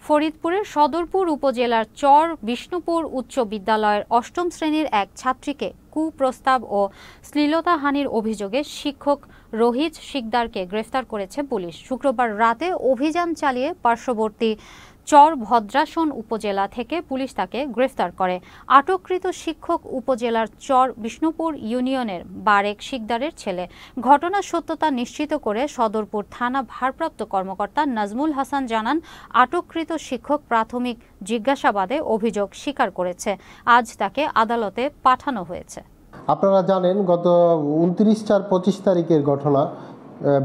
ফরিদপুরের সদরপুর উপজেলার চর বিষ্ণুপুর উচ্চ বিদ্যালয়ের অষ্টম শ্রেণীর এক ছাত্রীকে কুপ্রস্তাব ও শ্লীলতাহানির অভিযোগে শিক্ষক রোহিত শিকদারকে গ্রেফতার করেছে পুলিশ। শুক্রবার রাতে অভিযান চালিয়ে পার্শ্ববর্তী চর ভদ্রাসন উপজেলা থেকে পুলিশ তাকে গ্রেফতার করে। আটককৃত শিক্ষক উপজেলার চর বিষ্ণুপুর ইউনিয়নের বারেক শিকদারের ছেলে। ঘটনার সত্যতা নিশ্চিত করে সদরপুর থানা ভারপ্রাপ্ত কর্মকর্তা নাজমুল হাসান জানান, আটককৃত শিক্ষক প্রাথমিক জিজ্ঞাসাবাদে অভিযোগ স্বীকার করেছে। আজ তাকে আদালতে পাঠানো হয়েছে। আপনারা জানেন, গত 29/4/25 তারিখের ঘটনা।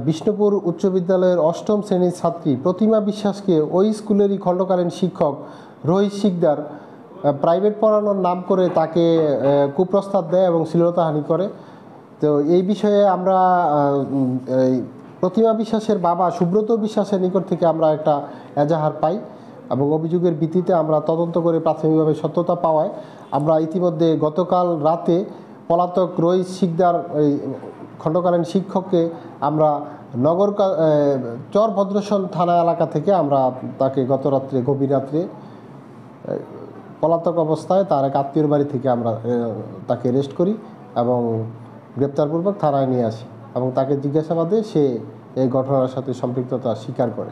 বিষ্ণুপুর উচ্চ বিদ্যালয়ের অষ্টম শ্রেণীর ছাত্রী প্রতিমা বিশ্বাসকে ওই স্কুলেরই খণ্ডকালীন শিক্ষক রোহিত শিকদার প্রাইভেট পড়ানোর নাম করে তাকে কুপ্রস্তাব দেয় এবং শ্লীলতাহানি করে। তো এই বিষয়ে আমরা প্রতিমা বিশ্বাসের বাবা সুব্রত বিশ্বাসের নিকট থেকে আমরা একটা এজাহার পাই এবং অভিযোগের ভিত্তিতে আমরা তদন্ত করে প্রাথমিকভাবে সত্যতা পাওয়ায় আমরা ইতিমধ্যে গতকাল রাতে পলাতক রোহিত শিকদার খণ্ডকালীন শিক্ষককে আমরা চর ভদ্রাসন থানা এলাকা থেকে আমরা তাকে গভীর রাত্রে পলাতক অবস্থায় তার এক আত্মীয়র বাড়ি থেকে আমরা তাকে অ্যারেস্ট করি এবং গ্রেপ্তারপূর্বক থানায় নিয়ে আসি এবং তাকে জিজ্ঞাসাবাদে সে এই ঘটনার সাথে সম্পৃক্ততা স্বীকার করে।